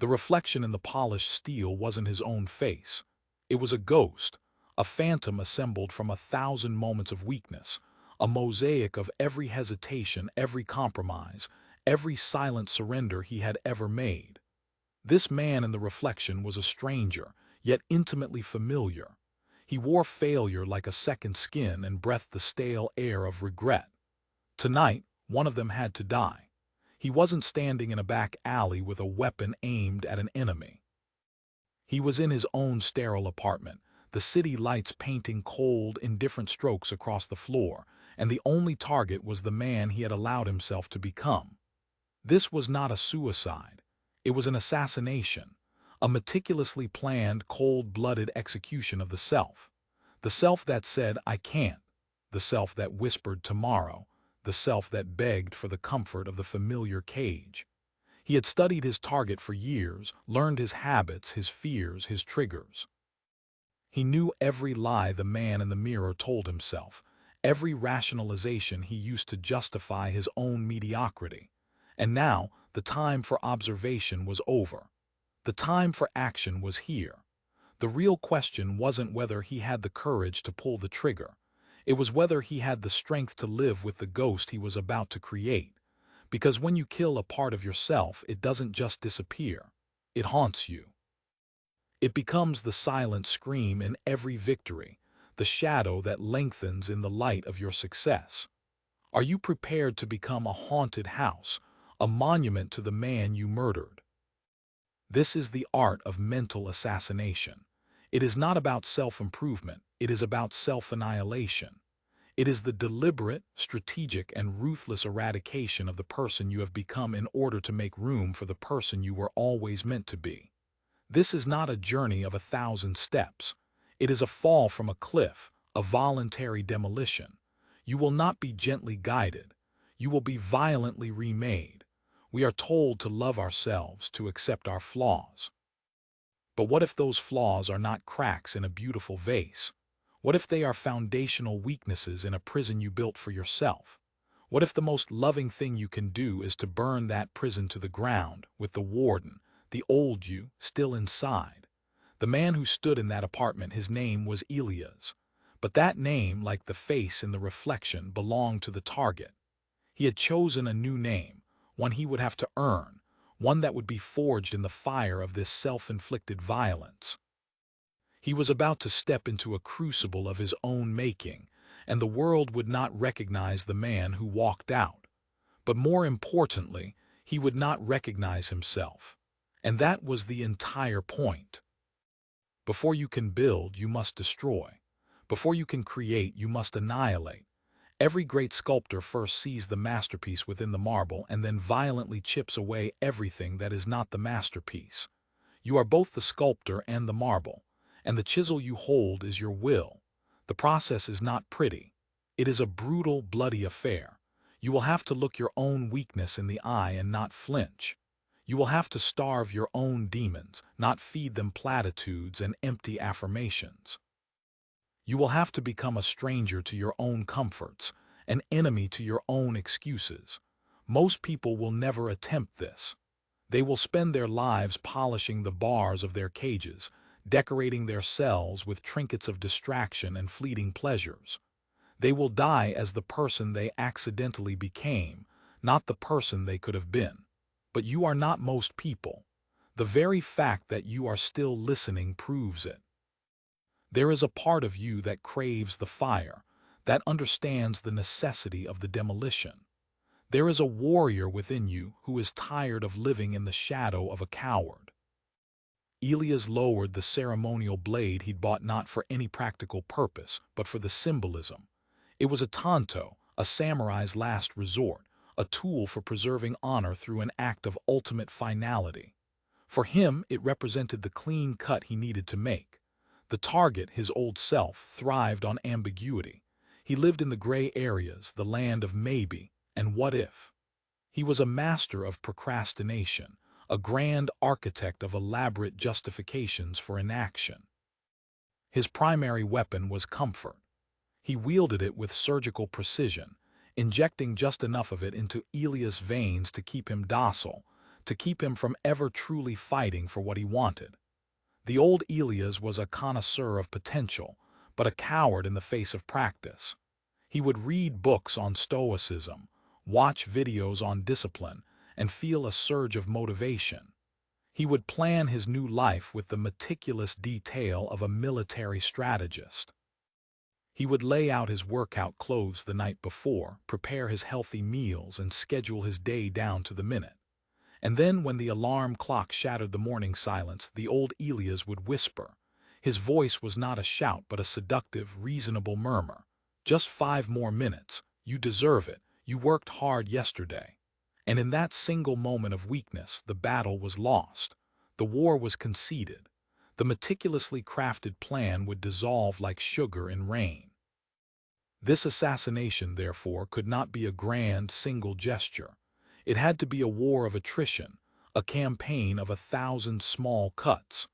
The reflection in the polished steel wasn't his own face. It was a ghost, a phantom assembled from 1,000 moments of weakness, a mosaic of every hesitation, every compromise, every silent surrender he had ever made. This man in the reflection was a stranger, yet intimately familiar. He wore failure like a second skin and breathed the stale air of regret. Tonight, one of them had to die. He wasn't standing in a back alley with a weapon aimed at an enemy. He was in his own sterile apartment, the city lights painting cold, indifferent strokes across the floor, and the only target was the man he had allowed himself to become. This was not a suicide. It was an assassination, a meticulously planned, cold-blooded execution of the self. The self that said, "I can't," the self that whispered tomorrow, the self that begged for the comfort of the familiar cage. He had studied his target for years, learned his habits, his fears, his triggers. He knew every lie the man in the mirror told himself, every rationalization he used to justify his own mediocrity. And now, the time for observation was over. The time for action was here. The real question wasn't whether he had the courage to pull the trigger. It was whether he had the strength to live with the ghost he was about to create. Because when you kill a part of yourself, it doesn't just disappear. It haunts you. It becomes the silent scream in every victory, the shadow that lengthens in the light of your success. Are you prepared to become a haunted house, a monument to the man you murdered? This is the art of mental assassination. It is not about self-improvement, it is about self-annihilation. It is the deliberate, strategic, and ruthless eradication of the person you have become in order to make room for the person you were always meant to be. This is not a journey of 1,000 steps. It is a fall from a cliff, a voluntary demolition. You will not be gently guided. You will be violently remade. We are told to love ourselves, to accept our flaws. But what if those flaws are not cracks in a beautiful vase? What if they are foundational weaknesses in a prison you built for yourself? What if the most loving thing you can do is to burn that prison to the ground, with the warden, the old you, still inside? The man who stood in that apartment, his name was Elias. But that name, like the face in the reflection, belonged to the target. He had chosen a new name, one he would have to earn, one that would be forged in the fire of this self-inflicted violence. He was about to step into a crucible of his own making, and the world would not recognize the man who walked out. But more importantly, he would not recognize himself. And that was the entire point. Before you can build, you must destroy. Before you can create, you must annihilate. Every great sculptor first sees the masterpiece within the marble and then violently chips away everything that is not the masterpiece. You are both the sculptor and the marble, and the chisel you hold is your will. The process is not pretty. It is a brutal, bloody affair. You will have to look your own weakness in the eye and not flinch. You will have to starve your own demons, not feed them platitudes and empty affirmations. You will have to become a stranger to your own comforts, an enemy to your own excuses. Most people will never attempt this. They will spend their lives polishing the bars of their cages, decorating their cells with trinkets of distraction and fleeting pleasures. They will die as the person they accidentally became, not the person they could have been. But you are not most people. The very fact that you are still listening proves it. There is a part of you that craves the fire, that understands the necessity of the demolition. There is a warrior within you who is tired of living in the shadow of a coward. Elias lowered the ceremonial blade he'd bought not for any practical purpose, but for the symbolism. It was a tanto, a samurai's last resort, a tool for preserving honor through an act of ultimate finality. For him, it represented the clean cut he needed to make. The target, his old self, thrived on ambiguity. He lived in the gray areas, the land of maybe and what if. He was a master of procrastination, a grand architect of elaborate justifications for inaction. His primary weapon was comfort. He wielded it with surgical precision, injecting just enough of it into Elias' veins to keep him docile, to keep him from ever truly fighting for what he wanted. The old Elias was a connoisseur of potential, but a coward in the face of practice. He would read books on stoicism, watch videos on discipline, and feel a surge of motivation. He would plan his new life with the meticulous detail of a military strategist. He would lay out his workout clothes the night before, prepare his healthy meals, and schedule his day down to the minute. And then when the alarm clock shattered the morning silence, the old Elias would whisper. His voice was not a shout but a seductive, reasonable murmur. "Just 5 more minutes. You deserve it. You worked hard yesterday." And in that single moment of weakness, the battle was lost. The war was conceded. The meticulously crafted plan would dissolve like sugar in rain. This assassination, therefore, could not be a grand, single gesture. It had to be a war of attrition, a campaign of 1,000 small cuts.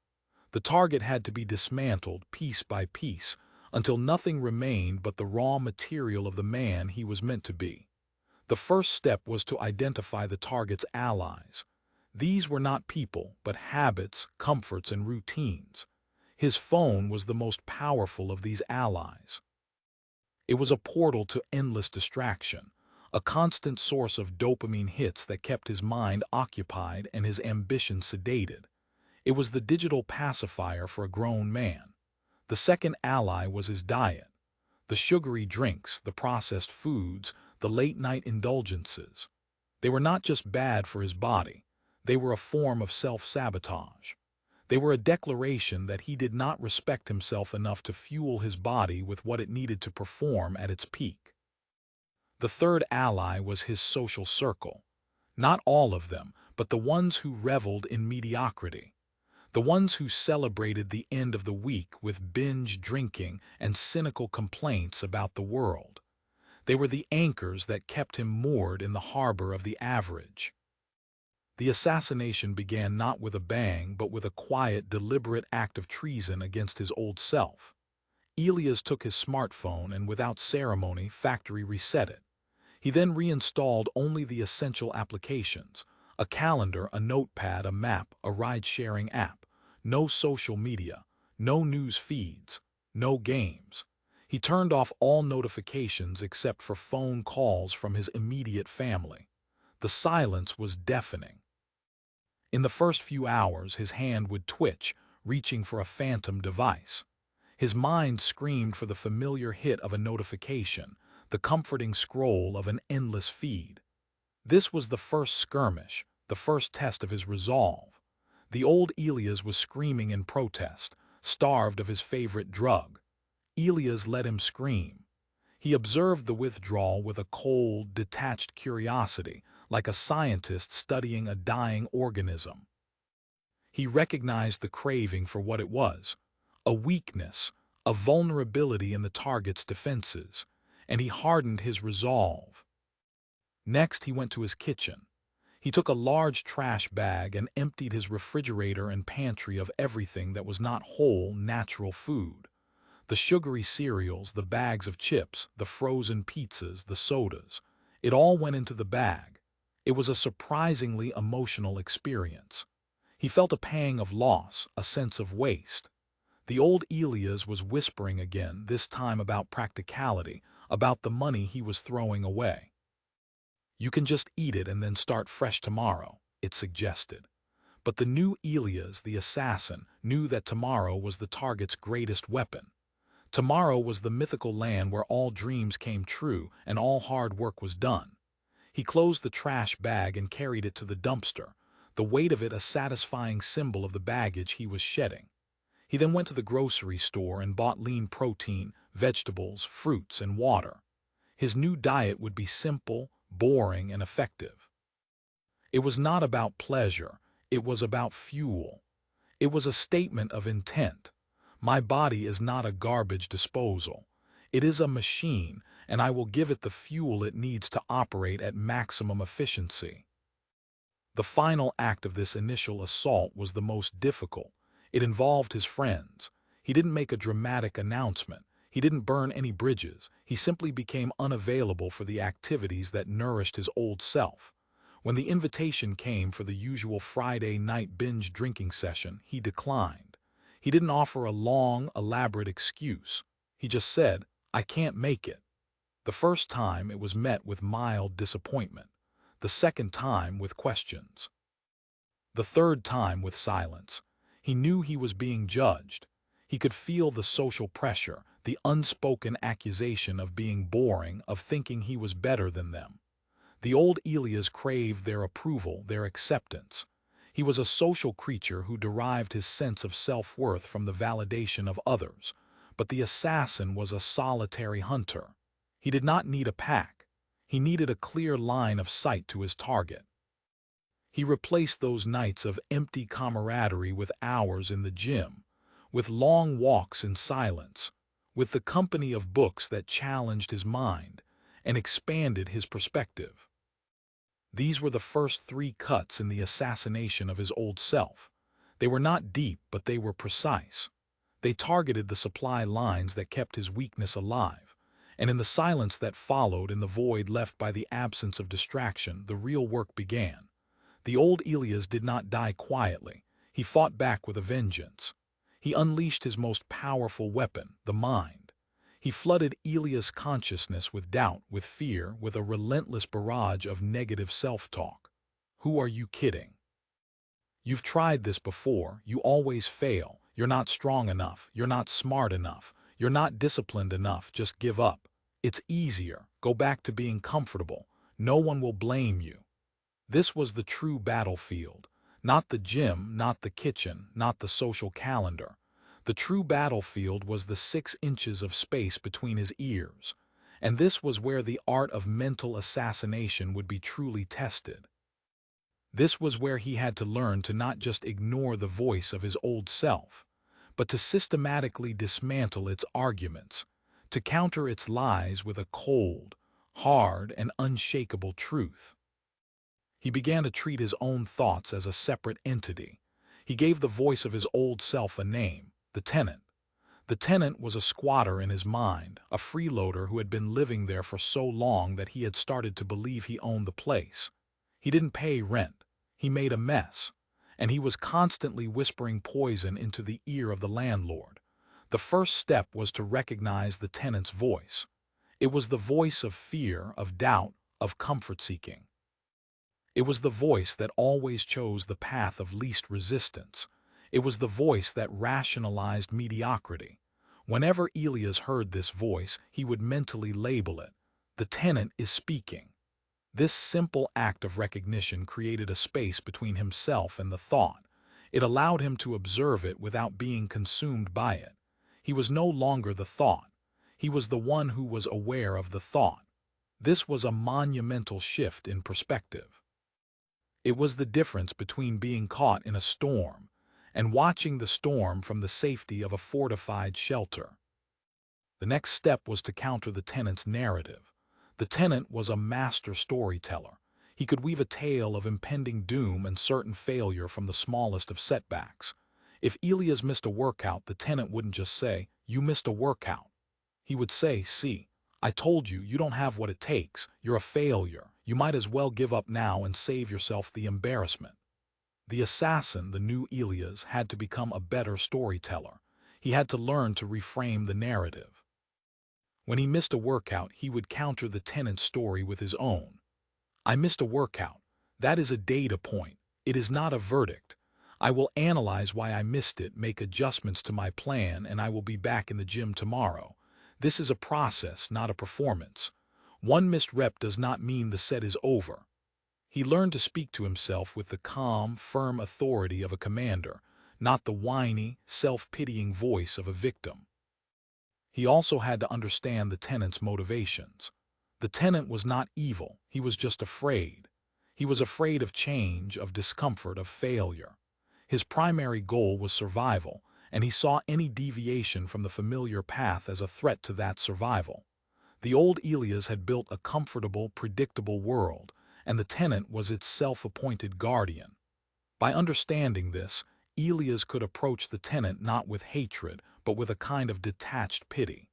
The target had to be dismantled piece by piece until nothing remained but the raw material of the man he was meant to be. The first step was to identify the target's allies. These were not people, but habits, comforts, and routines. His phone was the most powerful of these allies. It was a portal to endless distraction, a constant source of dopamine hits that kept his mind occupied and his ambition sedated. It was the digital pacifier for a grown man. The second ally was his diet. The sugary drinks, the processed foods, the late-night indulgences. They were not just bad for his body. They were a form of self-sabotage. They were a declaration that he did not respect himself enough to fuel his body with what it needed to perform at its peak. The third ally was his social circle. Not all of them, but the ones who reveled in mediocrity. The ones who celebrated the end of the week with binge drinking and cynical complaints about the world. They were the anchors that kept him moored in the harbor of the average. The assassination began not with a bang, but with a quiet, deliberate act of treason against his old self. Elias took his smartphone and, without ceremony, factory reset it. He then reinstalled only the essential applications: a calendar, a notepad, a map, a ride-sharing app. No social media, no news feeds, no games. He turned off all notifications except for phone calls from his immediate family. The silence was deafening. In the first few hours, his hand would twitch, reaching for a phantom device. His mind screamed for the familiar hit of a notification, the comforting scroll of an endless feed. This was the first skirmish, the first test of his resolve. The old Elias was screaming in protest, starved of his favorite drug. Elias let him scream. He observed the withdrawal with a cold, detached curiosity, like a scientist studying a dying organism. He recognized the craving for what it was: a weakness, a vulnerability in the target's defenses, and he hardened his resolve. Next, he went to his kitchen. He took a large trash bag and emptied his refrigerator and pantry of everything that was not whole, natural food. The sugary cereals, the bags of chips, the frozen pizzas, the sodas. It all went into the bag. It was a surprisingly emotional experience. He felt a pang of loss, a sense of waste. The old Elias was whispering again, this time about practicality, about the money he was throwing away. "You can just eat it and then start fresh tomorrow," it suggested. But the new Elias, the assassin, knew that tomorrow was the target's greatest weapon. Tomorrow was the mythical land where all dreams came true and all hard work was done. He closed the trash bag and carried it to the dumpster, the weight of it a satisfying symbol of the baggage he was shedding. He then went to the grocery store and bought lean protein, vegetables, fruits, and water. His new diet would be simple, boring, and effective. It was not about pleasure, it was about fuel. It was a statement of intent. My body is not a garbage disposal. It is a machine, and I will give it the fuel it needs to operate at maximum efficiency. The final act of this initial assault was the most difficult. It involved his friends. He didn't make a dramatic announcement. He didn't burn any bridges. He simply became unavailable for the activities that nourished his old self. When the invitation came for the usual Friday night binge drinking session, he declined. He didn't offer a long, elaborate excuse. He just said, "I can't make it." The first time it was met with mild disappointment. The second time with questions. The third time with silence. He knew he was being judged. He could feel the social pressure, the unspoken accusation of being boring, of thinking he was better than them. The old Elias craved their approval, their acceptance. He was a social creature who derived his sense of self-worth from the validation of others. But the assassin was a solitary hunter. He did not need a pack. He needed a clear line of sight to his target. He replaced those nights of empty camaraderie with hours in the gym, with long walks in silence, with the company of books that challenged his mind and expanded his perspective. These were the first 3 cuts in the assassination of his old self. They were not deep, but they were precise. They targeted the supply lines that kept his weakness alive, and in the silence that followed, in the void left by the absence of distraction, the real work began. The old Elias did not die quietly. He fought back with a vengeance. He unleashed his most powerful weapon, the mind. He flooded Elias' consciousness with doubt, with fear, with a relentless barrage of negative self-talk. Who are you kidding? You've tried this before. You always fail. You're not strong enough. You're not smart enough. You're not disciplined enough. Just give up. It's easier. Go back to being comfortable. No one will blame you. This was the true battlefield. Not the gym, not the kitchen, not the social calendar. The true battlefield was the 6 inches of space between his ears. And this was where the art of mental assassination would be truly tested. This was where he had to learn to not just ignore the voice of his old self, but to systematically dismantle its arguments, to counter its lies with a cold, hard, and unshakable truth. He began to treat his own thoughts as a separate entity. He gave the voice of his old self a name, the tenant. The tenant was a squatter in his mind, a freeloader who had been living there for so long that he had started to believe he owned the place. He didn't pay rent. He made a mess. And he was constantly whispering poison into the ear of the landlord. The first step was to recognize the tenant's voice. It was the voice of fear, of doubt, of comfort-seeking. It was the voice that always chose the path of least resistance. It was the voice that rationalized mediocrity. Whenever Elias heard this voice, he would mentally label it. The tenant is speaking. This simple act of recognition created a space between himself and the thought. It allowed him to observe it without being consumed by it. He was no longer the thought. He was the one who was aware of the thought. This was a monumental shift in perspective. It was the difference between being caught in a storm and watching the storm from the safety of a fortified shelter. The next step was to counter the tenant's narrative. The tenant was a master storyteller. He could weave a tale of impending doom and certain failure from the smallest of setbacks. If Elias missed a workout, the tenant wouldn't just say, "You missed a workout." He would say, "See, I told you, you don't have what it takes. You're a failure. You might as well give up now and save yourself the embarrassment." The assassin, the new Elias, had to become a better storyteller. He had to learn to reframe the narrative. When he missed a workout, he would counter the tenant's story with his own. "I missed a workout. That is a data point. It is not a verdict. I will analyze why I missed it, make adjustments to my plan, and I will be back in the gym tomorrow. This is a process, not a performance. One missed rep does not mean the set is over." He learned to speak to himself with the calm, firm authority of a commander, not the whiny, self-pitying voice of a victim. He also had to understand the tenant's motivations. The tenant was not evil. He was just afraid. He was afraid of change, of discomfort, of failure. His primary goal was survival, and he saw any deviation from the familiar path as a threat to that survival. The old Elias had built a comfortable, predictable world, and the tenant was its self-appointed guardian. By understanding this, Elias could approach the tenant not with hatred, but with a kind of detached pity.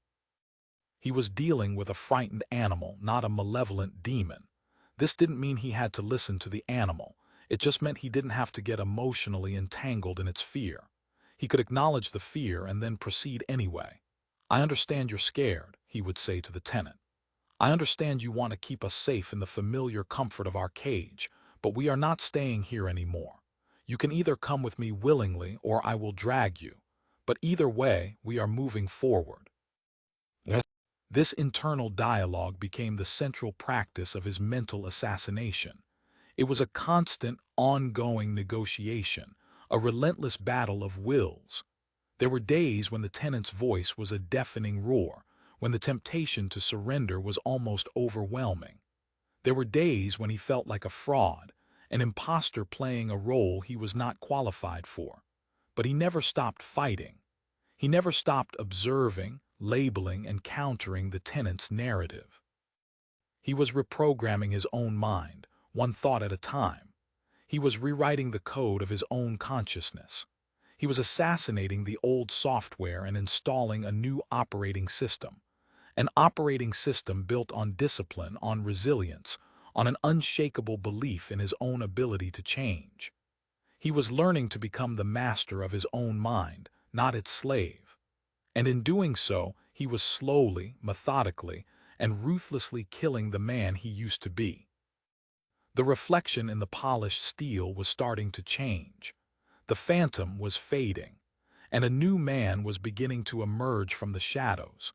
He was dealing with a frightened animal, not a malevolent demon. This didn't mean he had to listen to the animal. It just meant he didn't have to get emotionally entangled in its fear. He could acknowledge the fear and then proceed anyway. "I understand you're scared," he would say to the tenant. "I understand you want to keep us safe in the familiar comfort of our cage, but we are not staying here anymore. You can either come with me willingly or I will drag you. But either way, we are moving forward." Yes. This internal dialogue became the central practice of his mental assassination. It was a constant, ongoing negotiation, a relentless battle of wills. There were days when the tenant's voice was a deafening roar, when the temptation to surrender was almost overwhelming. There were days when he felt like a fraud, an imposter playing a role he was not qualified for. But he never stopped fighting. He never stopped observing, labeling, and countering the tenant's narrative. He was reprogramming his own mind, one thought at a time. He was rewriting the code of his own consciousness. He was assassinating the old software and installing a new operating system. An operating system built on discipline, on resilience, on an unshakable belief in his own ability to change. He was learning to become the master of his own mind, not its slave. And in doing so, he was slowly, methodically, and ruthlessly killing the man he used to be. The reflection in the polished steel was starting to change. The phantom was fading, and a new man was beginning to emerge from the shadows.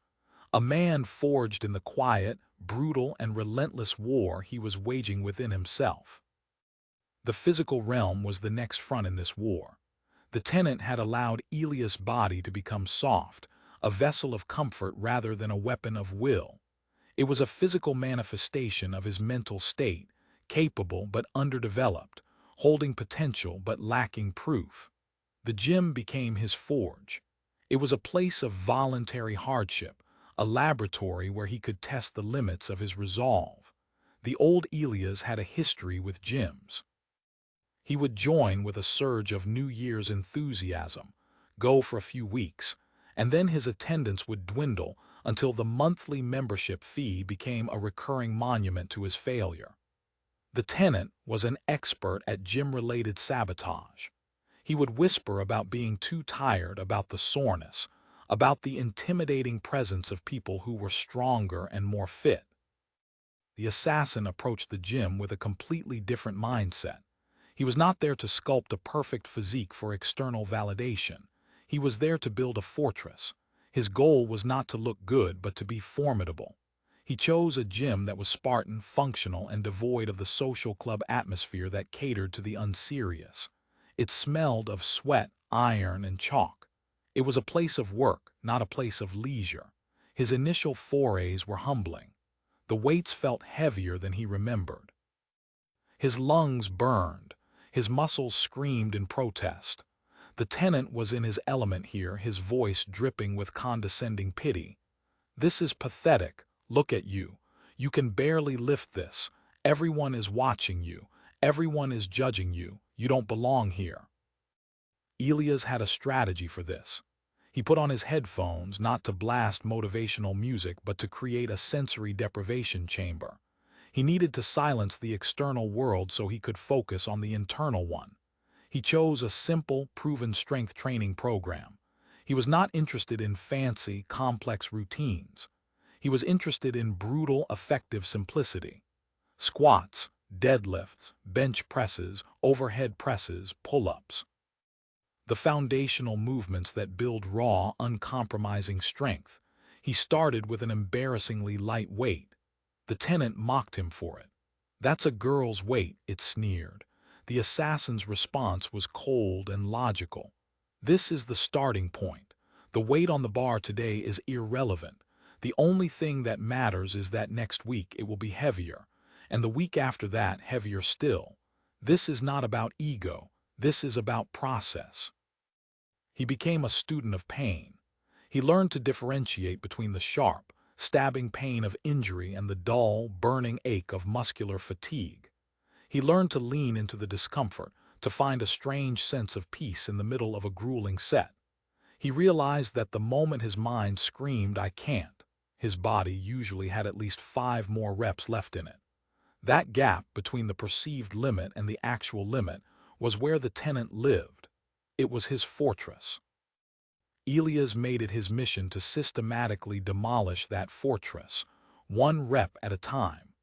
A man forged in the quiet, brutal, and relentless war he was waging within himself. The physical realm was the next front in this war. The tenant had allowed Elias' body to become soft, a vessel of comfort rather than a weapon of will. It was a physical manifestation of his mental state, capable but underdeveloped, holding potential but lacking proof. The gym became his forge. It was a place of voluntary hardship, a laboratory where he could test the limits of his resolve. The old Elias had a history with gyms. He would join with a surge of New Year's enthusiasm, go for a few weeks, and then his attendance would dwindle until the monthly membership fee became a recurring monument to his failure. The tenant was an expert at gym-related sabotage. He would whisper about being too tired, about the soreness, about the intimidating presence of people who were stronger and more fit. The assassin approached the gym with a completely different mindset. He was not there to sculpt a perfect physique for external validation. He was there to build a fortress. His goal was not to look good, but to be formidable. He chose a gym that was Spartan, functional, and devoid of the social club atmosphere that catered to the unserious. It smelled of sweat, iron, and chalk. It was a place of work, not a place of leisure. His initial forays were humbling. The weights felt heavier than he remembered. His lungs burned. His muscles screamed in protest. The tenant was in his element here, his voice dripping with condescending pity. "This is pathetic. Look at you. You can barely lift this. Everyone is watching you. Everyone is judging you. You don't belong here." Elias had a strategy for this. He put on his headphones not to blast motivational music but to create a sensory deprivation chamber. He needed to silence the external world so he could focus on the internal one. He chose a simple, proven strength training program. He was not interested in fancy, complex routines. He was interested in brutal, effective simplicity. Squats, deadlifts, bench presses, overhead presses, pull-ups. The foundational movements that build raw, uncompromising strength. He started with an embarrassingly light weight. The tenant mocked him for it. "That's a girl's weight," it sneered. The assassin's response was cold and logical. "This is the starting point. The weight on the bar today is irrelevant. The only thing that matters is that next week it will be heavier, and the week after that heavier still. This is not about ego. This is about process." He became a student of pain. He learned to differentiate between the sharp, stabbing pain of injury and the dull, burning ache of muscular fatigue. He learned to lean into the discomfort, to find a strange sense of peace in the middle of a grueling set. He realized that the moment his mind screamed, "I can't," his body usually had at least 5 more reps left in it. That gap between the perceived limit and the actual limit was where the tenant lived. It was his fortress. Elias made it his mission to systematically demolish that fortress, one rep at a time.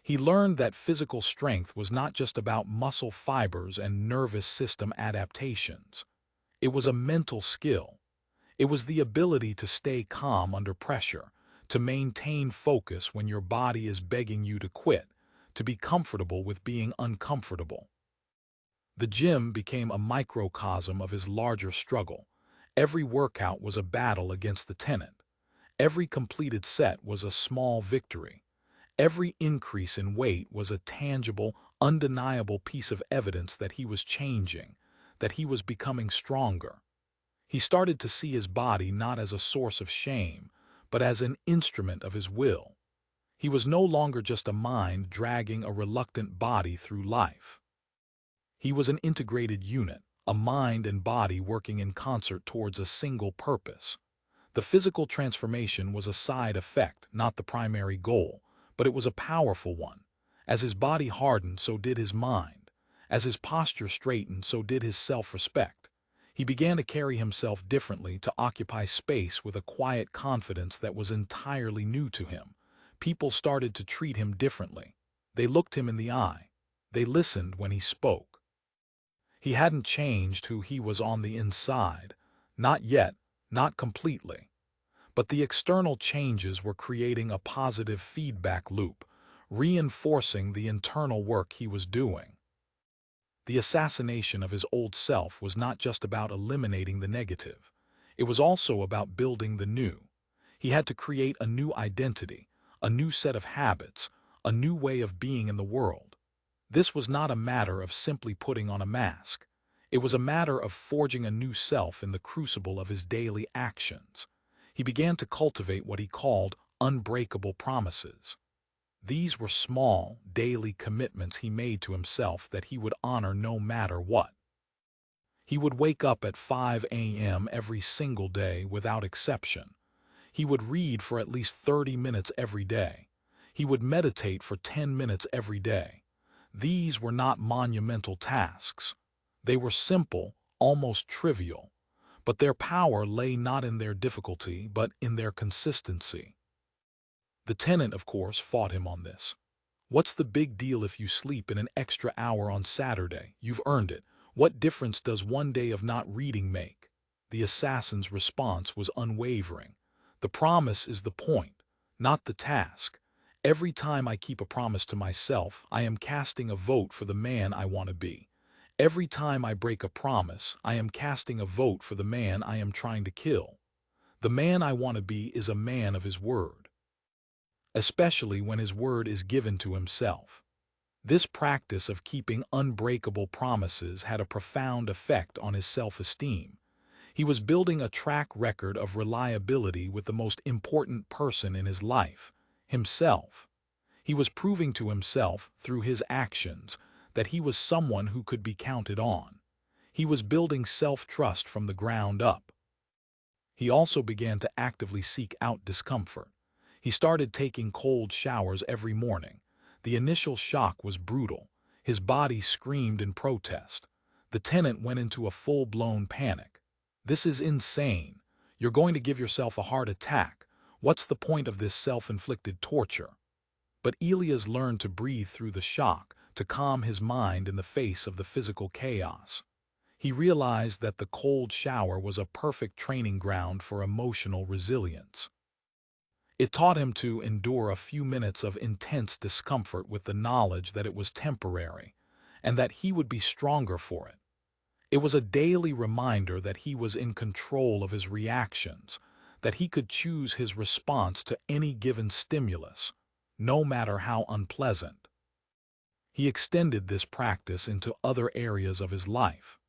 He learned that physical strength was not just about muscle fibers and nervous system adaptations. It was a mental skill. It was the ability to stay calm under pressure, to maintain focus when your body is begging you to quit, to be comfortable with being uncomfortable. The gym became a microcosm of his larger struggle. Every workout was a battle against the tenant. Every completed set was a small victory. Every increase in weight was a tangible, undeniable piece of evidence that he was changing, that he was becoming stronger. He started to see his body not as a source of shame, but as an instrument of his will. He was no longer just a mind dragging a reluctant body through life. He was an integrated unit, a mind and body working in concert towards a single purpose. The physical transformation was a side effect, not the primary goal, but it was a powerful one. As his body hardened, so did his mind. As his posture straightened, so did his self-respect. He began to carry himself differently, to occupy space with a quiet confidence that was entirely new to him. People started to treat him differently. They looked him in the eye. They listened when he spoke. He hadn't changed who he was on the inside. Not yet, not completely. But the external changes were creating a positive feedback loop, reinforcing the internal work he was doing. The assassination of his old self was not just about eliminating the negative. It was also about building the new. He had to create a new identity, a new set of habits, a new way of being in the world. This was not a matter of simply putting on a mask. It was a matter of forging a new self in the crucible of his daily actions. He began to cultivate what he called unbreakable promises. These were small, daily commitments he made to himself that he would honor no matter what. He would wake up at 5 a.m. every single day without exception. He would read for at least 30 minutes every day. He would meditate for 10 minutes every day. These were not monumental tasks. They were simple, almost trivial, but their power lay not in their difficulty, but in their consistency. The tenant, of course, fought him on this. What's the big deal if you sleep in an extra hour on Saturday? You've earned it. What difference does one day of not reading make? The assassin's response was unwavering. The promise is the point, not the task. Every time I keep a promise to myself, I am casting a vote for the man I want to be. Every time I break a promise, I am casting a vote for the man I am trying to kill. The man I want to be is a man of his word, especially when his word is given to himself. This practice of keeping unbreakable promises had a profound effect on his self-esteem. He was building a track record of reliability with the most important person in his life, himself. He was proving to himself, through his actions, that he was someone who could be counted on. He was building self-trust from the ground up. He also began to actively seek out discomfort. He started taking cold showers every morning. The initial shock was brutal. His body screamed in protest. The tenant went into a full-blown panic. "This is insane. You're going to give yourself a heart attack. What's the point of this self-inflicted torture?" But Elias learned to breathe through the shock, to calm his mind in the face of the physical chaos. He realized that the cold shower was a perfect training ground for emotional resilience. It taught him to endure a few minutes of intense discomfort with the knowledge that it was temporary, and that he would be stronger for it. It was a daily reminder that he was in control of his reactions, that he could choose his response to any given stimulus, no matter how unpleasant. He extended this practice into other areas of his life.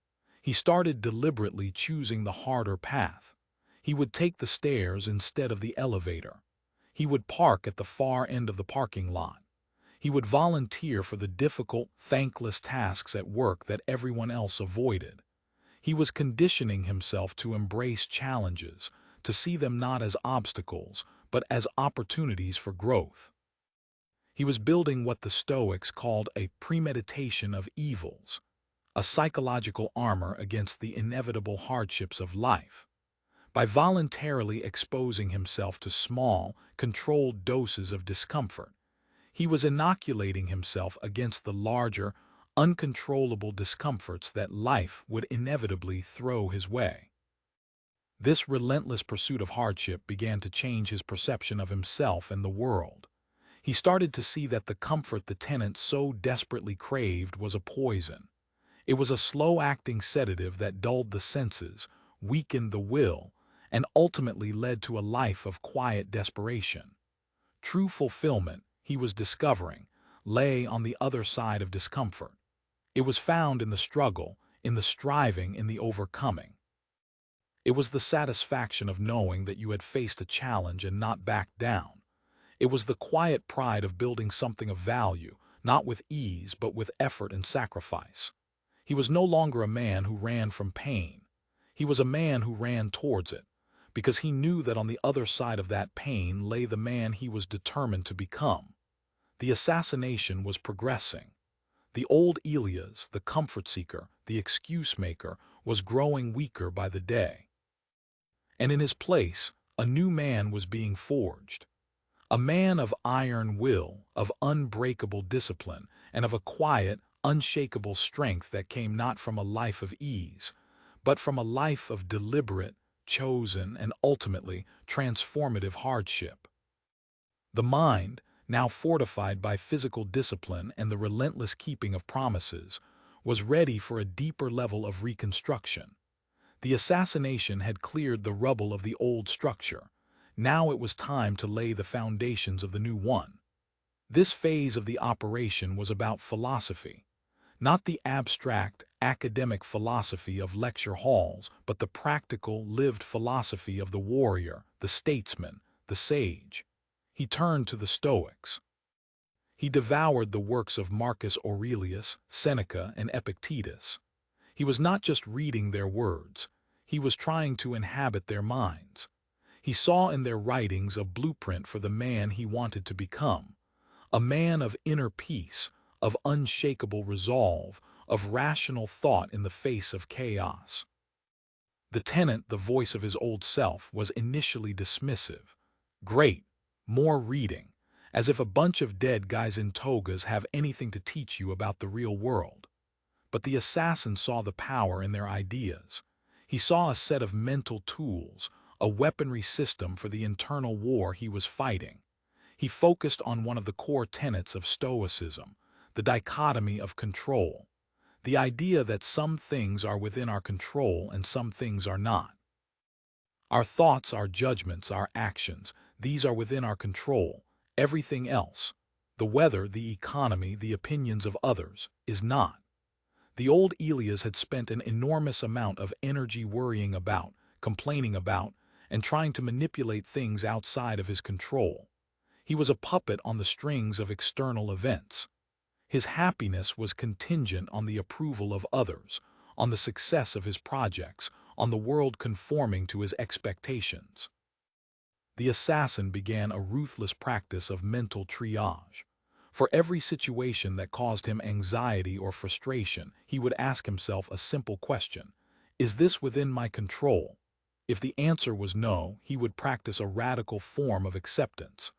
He started deliberately choosing the harder path. He would take the stairs instead of the elevator. He would park at the far end of the parking lot. He would volunteer for the difficult, thankless tasks at work that everyone else avoided. He was conditioning himself to embrace challenges, to see them not as obstacles, but as opportunities for growth. He was building what the Stoics called a premeditation of evils, a psychological armor against the inevitable hardships of life. By voluntarily exposing himself to small, controlled doses of discomfort, he was inoculating himself against the larger, uncontrollable discomforts that life would inevitably throw his way. This relentless pursuit of hardship began to change his perception of himself and the world. He started to see that the comfort the tenant so desperately craved was a poison. It was a slow-acting sedative that dulled the senses, weakened the will, and ultimately led to a life of quiet desperation. True fulfillment, he was discovering, lay on the other side of discomfort. It was found in the struggle, in the striving, in the overcoming. It was the satisfaction of knowing that you had faced a challenge and not backed down. It was the quiet pride of building something of value, not with ease but with effort and sacrifice. He was no longer a man who ran from pain. He was a man who ran towards it, because he knew that on the other side of that pain lay the man he was determined to become. The assassination was progressing. The old Elias, the comfort seeker, the excuse maker, was growing weaker by the day. And in his place, a new man was being forged. A man of iron will, of unbreakable discipline, and of a quiet, unshakable strength that came not from a life of ease, but from a life of deliberate, chosen, and ultimately transformative hardship. The mind, now fortified by physical discipline and the relentless keeping of promises, was ready for a deeper level of reconstruction. The assassination had cleared the rubble of the old structure. Now it was time to lay the foundations of the new one. This phase of the operation was about philosophy. Not the abstract, academic philosophy of lecture halls, but the practical, lived philosophy of the warrior, the statesman, the sage. He turned to the Stoics. He devoured the works of Marcus Aurelius, Seneca, and Epictetus. He was not just reading their words, he was trying to inhabit their minds. He saw in their writings a blueprint for the man he wanted to become, a man of inner peace, of unshakable resolve, of rational thought in the face of chaos. The tenant, the voice of his old self, was initially dismissive. Great, more reading, as if a bunch of dead guys in togas have anything to teach you about the real world. But the assassin saw the power in their ideas. He saw a set of mental tools, a weaponry system for the internal war he was fighting. He focused on one of the core tenets of Stoicism, the dichotomy of control, the idea that some things are within our control and some things are not. Our thoughts, our judgments, our actions, these are within our control. Everything else, the weather, the economy, the opinions of others, is not. The old Elias had spent an enormous amount of energy worrying about, complaining about, and trying to manipulate things outside of his control. He was a puppet on the strings of external events. His happiness was contingent on the approval of others, on the success of his projects, on the world conforming to his expectations. The assassin began a ruthless practice of mental triage. For every situation that caused him anxiety or frustration, he would ask himself a simple question: is this within my control? If the answer was no, he would practice a radical form of acceptance.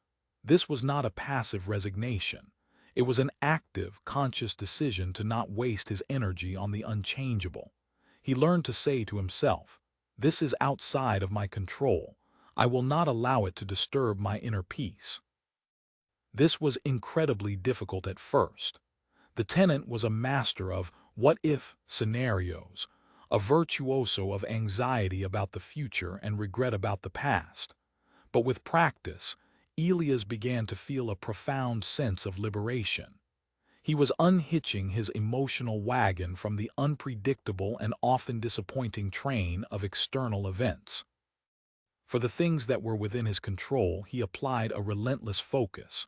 This was not a passive resignation. It was an active, conscious decision to not waste his energy on the unchangeable. He learned to say to himself, "This is outside of my control. I will not allow it to disturb my inner peace." This was incredibly difficult at first. The tenant was a master of what-if scenarios, a virtuoso of anxiety about the future and regret about the past. But with practice, Elias began to feel a profound sense of liberation. He was unhitching his emotional wagon from the unpredictable and often disappointing train of external events. For the things that were within his control, he applied a relentless focus.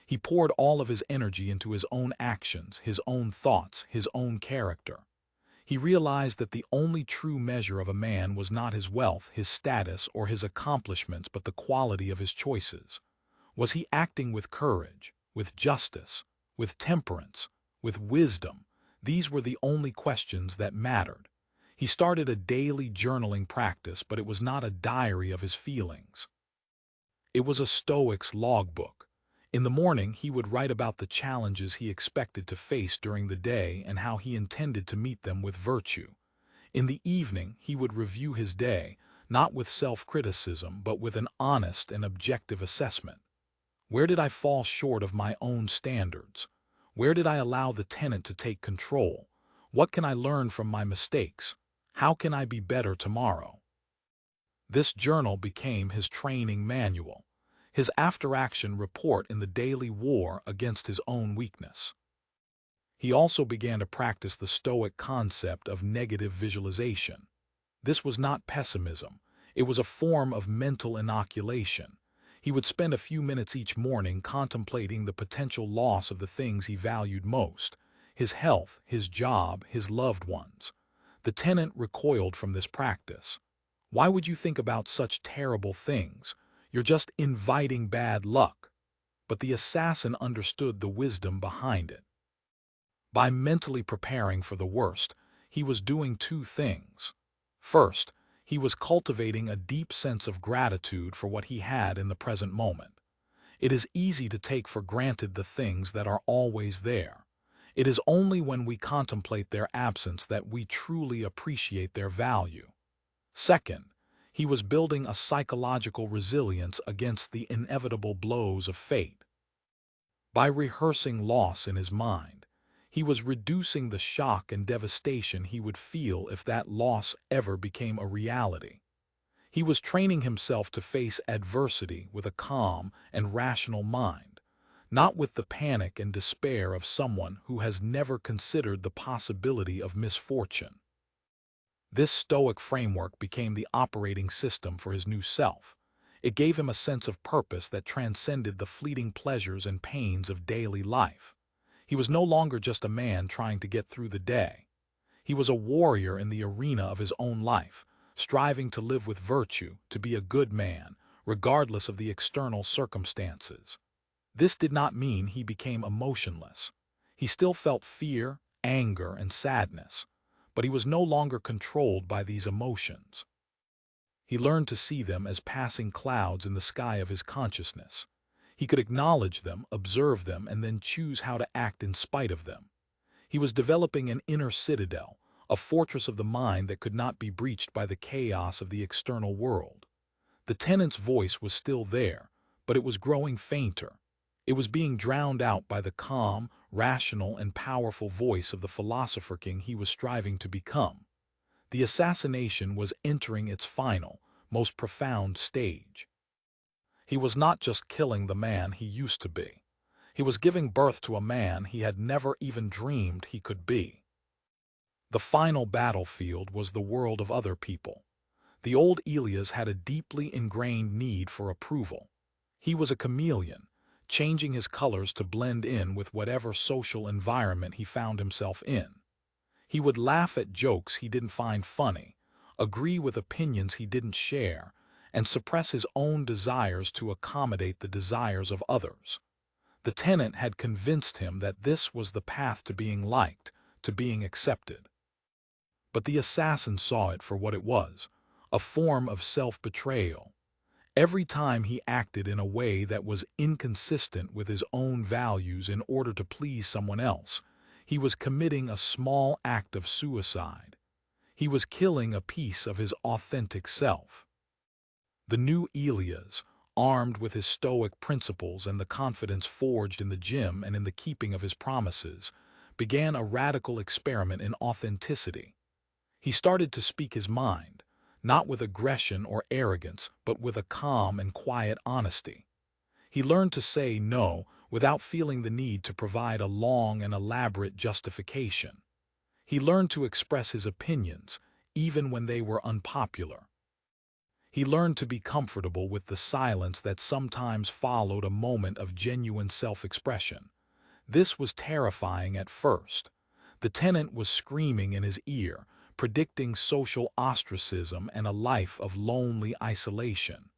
He poured all of his energy into his own actions, his own thoughts, his own character. He realized that the only true measure of a man was not his wealth, his status, or his accomplishments, but the quality of his choices. Was he acting with courage? with justice, with temperance, with wisdom. These were the only questions that mattered. He started a daily journaling practice, but it was not a diary of his feelings. It was a Stoic's logbook. In the morning, he would write about the challenges he expected to face during the day and how he intended to meet them with virtue. In the evening, he would review his day, not with self-criticism, but with an honest and objective assessment. Where did I fall short of my own standards? Where did I allow the tenant to take control? What can I learn from my mistakes? How can I be better tomorrow? This journal became his training manual, his after-action report in the daily war against his own weakness. He also began to practice the Stoic concept of negative visualization. This was not pessimism. It was a form of mental inoculation. He would spend a few minutes each morning contemplating the potential loss of the things he valued most: his health, his job, his loved ones. The tenant recoiled from this practice. Why would you think about such terrible things? You're just inviting bad luck. But the assassin understood the wisdom behind it. By mentally preparing for the worst, he was doing two things. First, he was cultivating a deep sense of gratitude for what he had in the present moment. It is easy to take for granted the things that are always there. It is only when we contemplate their absence that we truly appreciate their value. Second, he was building a psychological resilience against the inevitable blows of fate. By rehearsing loss in his mind, he was reducing the shock and devastation he would feel if that loss ever became a reality. He was training himself to face adversity with a calm and rational mind, not with the panic and despair of someone who has never considered the possibility of misfortune. This Stoic framework became the operating system for his new self. It gave him a sense of purpose that transcended the fleeting pleasures and pains of daily life. He was no longer just a man trying to get through the day. He was a warrior in the arena of his own life, striving to live with virtue, to be a good man, regardless of the external circumstances. This did not mean he became emotionless. He still felt fear, anger, and sadness, but he was no longer controlled by these emotions. He learned to see them as passing clouds in the sky of his consciousness. He could acknowledge them, observe them, and then choose how to act in spite of them. He was developing an inner citadel, a fortress of the mind that could not be breached by the chaos of the external world. The tenant's voice was still there, but it was growing fainter. It was being drowned out by the calm, rational, and powerful voice of the philosopher king he was striving to become. The assassination was entering its final, most profound stage. He was not just killing the man he used to be. He was giving birth to a man he had never even dreamed he could be. The final battlefield was the world of other people. The old Elias had a deeply ingrained need for approval. He was a chameleon, changing his colors to blend in with whatever social environment he found himself in. He would laugh at jokes he didn't find funny, agree with opinions he didn't share, and suppress his own desires to accommodate the desires of others. The tenant had convinced him that this was the path to being liked, to being accepted. But the assassin saw it for what it was, a form of self-betrayal. Every time he acted in a way that was inconsistent with his own values in order to please someone else, he was committing a small act of suicide. He was killing a piece of his authentic self. The new Elias, armed with his Stoic principles and the confidence forged in the gym and in the keeping of his promises, began a radical experiment in authenticity. He started to speak his mind, not with aggression or arrogance, but with a calm and quiet honesty. He learned to say no without feeling the need to provide a long and elaborate justification. He learned to express his opinions, even when they were unpopular. He learned to be comfortable with the silence that sometimes followed a moment of genuine self-expression. This was terrifying at first. The tenant was screaming in his ear, predicting social ostracism and a life of lonely isolation.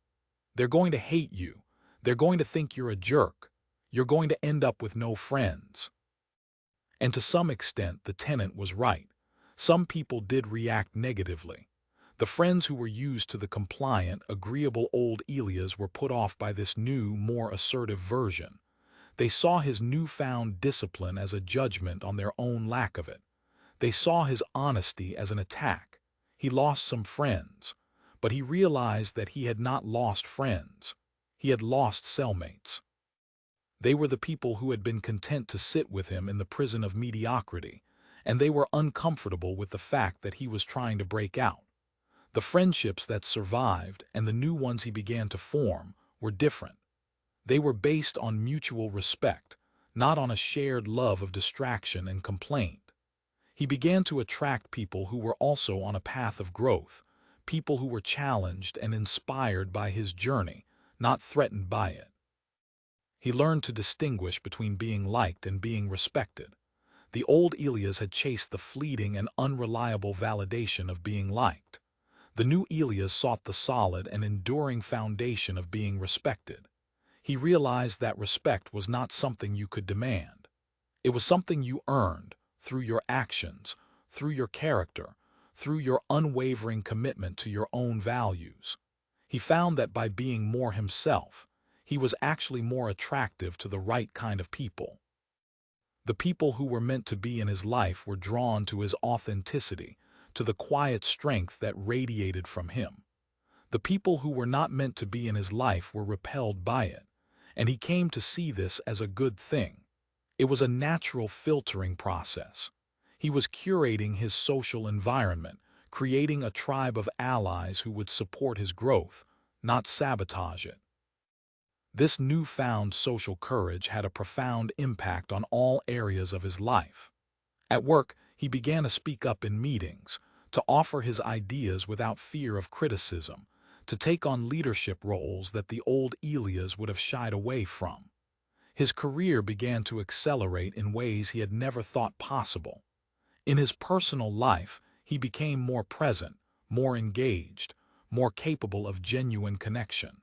They're going to hate you. They're going to think you're a jerk. You're going to end up with no friends. And to some extent, the tenant was right. Some people did react negatively. The friends who were used to the compliant, agreeable old Elias were put off by this new, more assertive version. They saw his newfound discipline as a judgment on their own lack of it. They saw his honesty as an attack. He lost some friends, but he realized that he had not lost friends. He had lost cellmates. They were the people who had been content to sit with him in the prison of mediocrity, and they were uncomfortable with the fact that he was trying to break out. The friendships that survived and the new ones he began to form were different. They were based on mutual respect, not on a shared love of distraction and complaint. He began to attract people who were also on a path of growth, people who were challenged and inspired by his journey, not threatened by it. He learned to distinguish between being liked and being respected. The old Elias had chased the fleeting and unreliable validation of being liked. The new Elias sought the solid and enduring foundation of being respected. He realized that respect was not something you could demand. It was something you earned through your actions, through your character, through your unwavering commitment to your own values. He found that by being more himself, he was actually more attractive to the right kind of people. The people who were meant to be in his life were drawn to his authenticity, to the quiet strength that radiated from him. The people who were not meant to be in his life were repelled by it, and he came to see this as a good thing. It was a natural filtering process. He was curating his social environment, creating a tribe of allies who would support his growth, not sabotage it. This newfound social courage had a profound impact on all areas of his life. At work, he began to speak up in meetings, to offer his ideas without fear of criticism, to take on leadership roles that the old Elias would have shied away from. His career began to accelerate in ways he had never thought possible. In his personal life, he became more present, more engaged, more capable of genuine connection.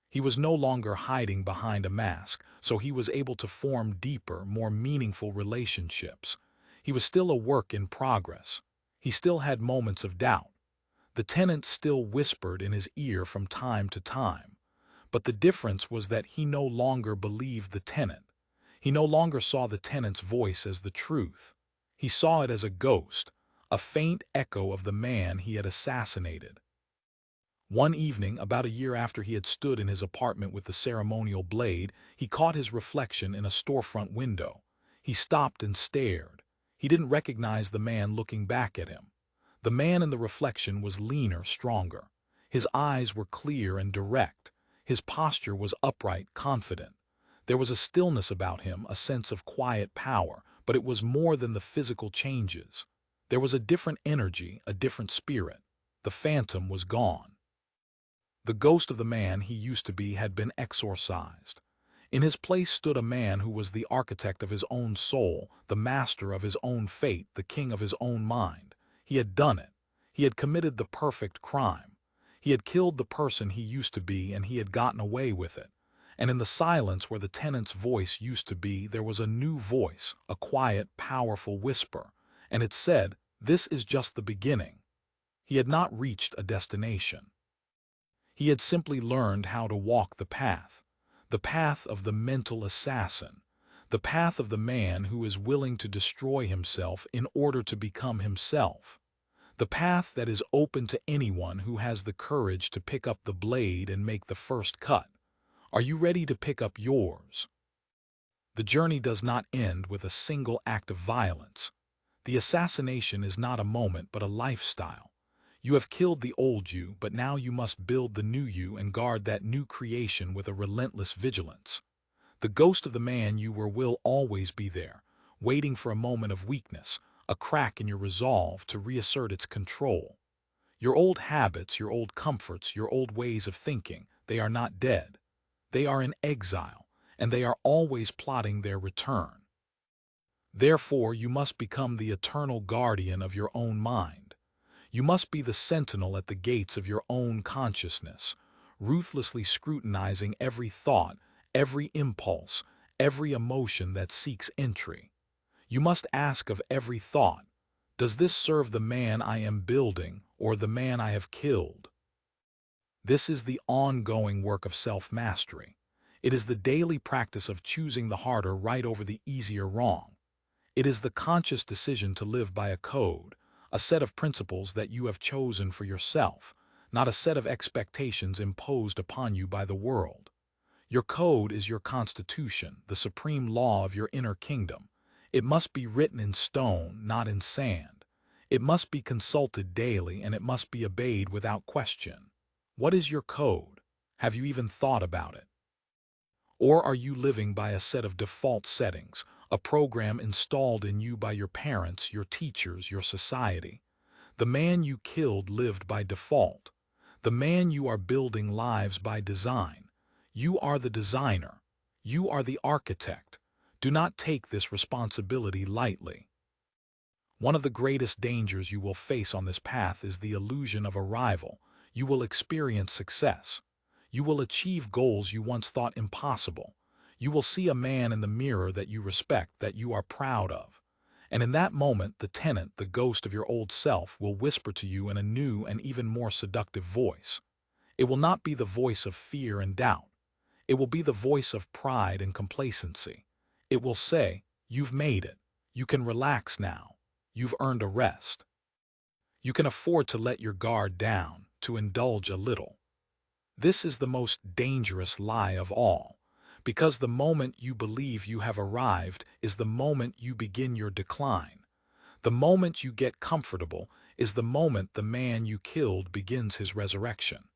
He was no longer hiding behind a mask, so he was able to form deeper, more meaningful relationships. He was still a work in progress. He still had moments of doubt. The tenant still whispered in his ear from time to time. But the difference was that he no longer believed the tenant. He no longer saw the tenant's voice as the truth. He saw it as a ghost, a faint echo of the man he had assassinated. One evening, about a year after he had stood in his apartment with the ceremonial blade, he caught his reflection in a storefront window. He stopped and stared. He didn't recognize the man looking back at him. The man in the reflection was leaner, stronger. His eyes were clear and direct. His posture was upright, confident. There was a stillness about him, a sense of quiet power, but it was more than the physical changes. There was a different energy, a different spirit. The phantom was gone. The ghost of the man he used to be had been exorcised. In his place stood a man who was the architect of his own soul, the master of his own fate, the king of his own mind. He had done it. He had committed the perfect crime. He had killed the person he used to be, and he had gotten away with it. And in the silence where the tenant's voice used to be, there was a new voice, a quiet, powerful whisper. And it said, "This is just the beginning." He had not reached a destination. He had simply learned how to walk the path of the mental assassin, the path of the man who is willing to destroy himself in order to become himself, the path that is open to anyone who has the courage to pick up the blade and make the first cut. Are you ready to pick up yours? The journey does not end with a single act of violence. The assassination is not a moment but a lifestyle. You have killed the old you, but now you must build the new you and guard that new creation with a relentless vigilance. The ghost of the man you were will always be there, waiting for a moment of weakness, a crack in your resolve to reassert its control. Your old habits, your old comforts, your old ways of thinking, they are not dead. They are in exile, and they are always plotting their return. Therefore, you must become the eternal guardian of your own mind. You must be the sentinel at the gates of your own consciousness, ruthlessly scrutinizing every thought, every impulse, every emotion that seeks entry. You must ask of every thought, does this serve the man I am building or the man I have killed? This is the ongoing work of self-mastery. It is the daily practice of choosing the harder right over the easier wrong. It is the conscious decision to live by a code, a set of principles that you have chosen for yourself, not a set of expectations imposed upon you by the world. Your code is your constitution, the supreme law of your inner kingdom. It must be written in stone, not in sand. It must be consulted daily, and it must be obeyed without question. What is your code? Have you even thought about it? Or are you living by a set of default settings, a program installed in you by your parents, your teachers, your society? The man you killed lived by default. The man you are building lives by design. You are the designer. You are the architect. Do not take this responsibility lightly. One of the greatest dangers you will face on this path is the illusion of arrival. You will experience success. You will achieve goals you once thought impossible. You will see a man in the mirror that you respect, that you are proud of. And in that moment, the tenant, the ghost of your old self, will whisper to you in a new and even more seductive voice. It will not be the voice of fear and doubt. It will be the voice of pride and complacency. It will say, "You've made it. You can relax now. You've earned a rest. You can afford to let your guard down, to indulge a little." This is the most dangerous lie of all, because the moment you believe you have arrived is the moment you begin your decline. The moment you get comfortable is the moment the man you killed begins his resurrection.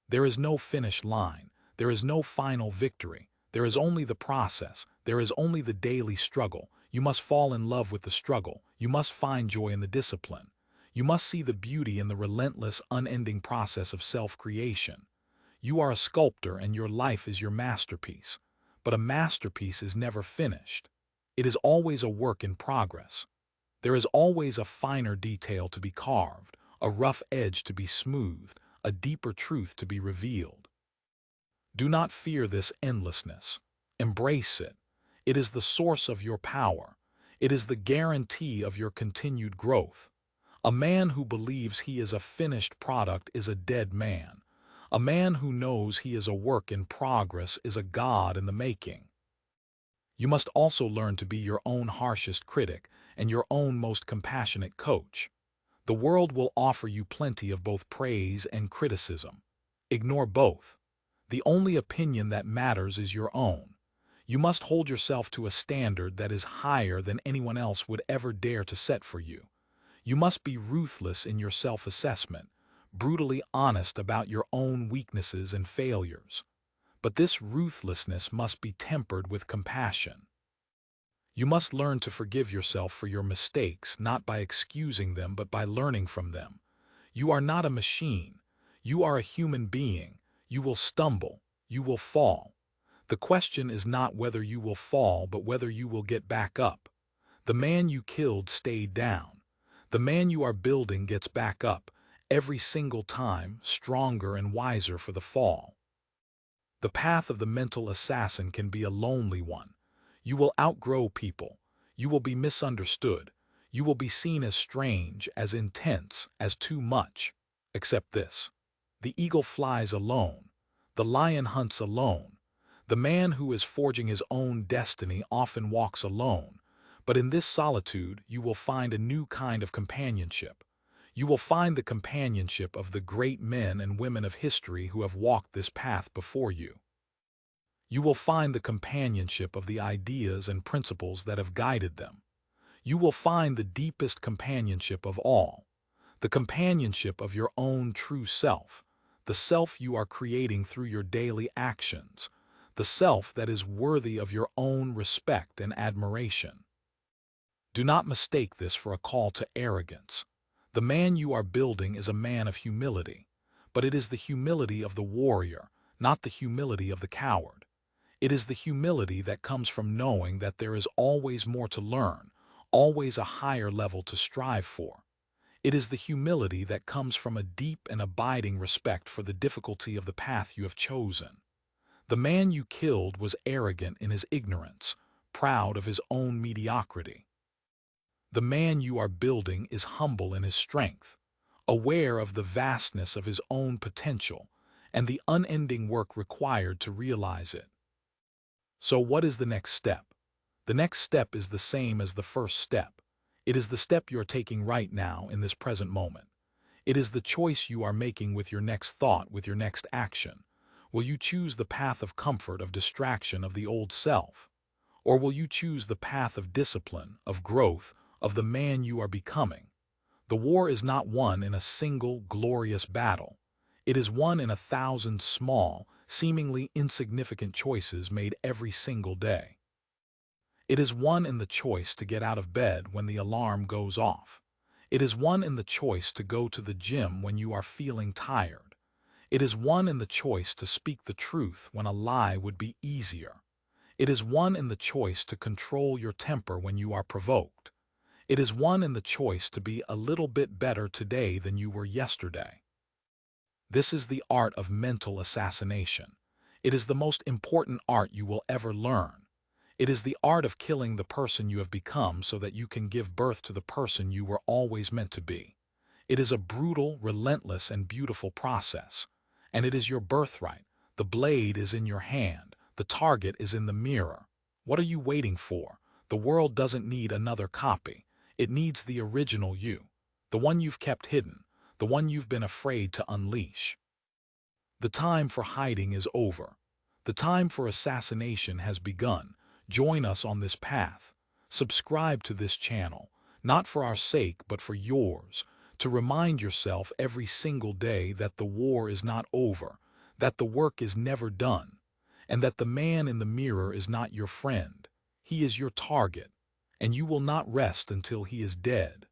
There is no finish line. There is no final victory. There is only the process. There is only the daily struggle. You must fall in love with the struggle. You must find joy in the discipline. You must see the beauty in the relentless, unending process of self-creation. You are a sculptor and your life is your masterpiece. But a masterpiece is never finished. It is always a work in progress. There is always a finer detail to be carved, a rough edge to be smoothed, a deeper truth to be revealed. Do not fear this endlessness. Embrace it. It is the source of your power. It is the guarantee of your continued growth. A man who believes he is a finished product is a dead man. A man who knows he is a work in progress is a god in the making. You must also learn to be your own harshest critic and your own most compassionate coach. The world will offer you plenty of both praise and criticism. Ignore both. The only opinion that matters is your own. You must hold yourself to a standard that is higher than anyone else would ever dare to set for you. You must be ruthless in your self-assessment, brutally honest about your own weaknesses and failures. But this ruthlessness must be tempered with compassion. You must learn to forgive yourself for your mistakes, not by excusing them, but by learning from them. You are not a machine. You are a human being. You will stumble. You will fall. The question is not whether you will fall, but whether you will get back up. The man you killed stayed down. The man you are building gets back up, every single time, stronger and wiser for the fall. The path of the mental assassin can be a lonely one. You will outgrow people. You will be misunderstood. You will be seen as strange, as intense, as too much. Except this: the eagle flies alone. The lion hunts alone. The man who is forging his own destiny often walks alone. But in this solitude, you will find a new kind of companionship. You will find the companionship of the great men and women of history who have walked this path before you. You will find the companionship of the ideas and principles that have guided them. You will find the deepest companionship of all, the companionship of your own true self, the self you are creating through your daily actions, the self that is worthy of your own respect and admiration. Do not mistake this for a call to arrogance. The man you are building is a man of humility, but it is the humility of the warrior, not the humility of the coward. It is the humility that comes from knowing that there is always more to learn, always a higher level to strive for. It is the humility that comes from a deep and abiding respect for the difficulty of the path you have chosen. The man you killed was arrogant in his ignorance, proud of his own mediocrity. The man you are building is humble in his strength, aware of the vastness of his own potential and the unending work required to realize it. So what is the next step? The next step is the same as the first step. It is the step you're taking right now in this present moment. It is the choice you are making with your next thought, with your next action. Will you choose the path of comfort, of distraction, of the old self? Or will you choose the path of discipline, of growth, of the man you are becoming? The war is not won in a single, glorious battle. It is won in 1,000 small, seemingly insignificant choices made every single day. It is won in the choice to get out of bed when the alarm goes off. It is won in the choice to go to the gym when you are feeling tired. It is won in the choice to speak the truth when a lie would be easier. It is won in the choice to control your temper when you are provoked. It is won in the choice to be a little bit better today than you were yesterday. This is the art of mental assassination. It is the most important art you will ever learn. It is the art of killing the person you have become so that you can give birth to the person you were always meant to be. It is a brutal, relentless, and beautiful process. And it is your birthright. The blade is in your hand. The target is in the mirror. What are you waiting for? The world doesn't need another copy. It needs the original you, the one you've kept hidden, the one you've been afraid to unleash. The time for hiding is over. The time for assassination has begun. Join us on this path. Subscribe to this channel, not for our sake but for yours, to remind yourself every single day that the war is not over, that the work is never done, and that the man in the mirror is not your friend. He is your target, and you will not rest until he is dead.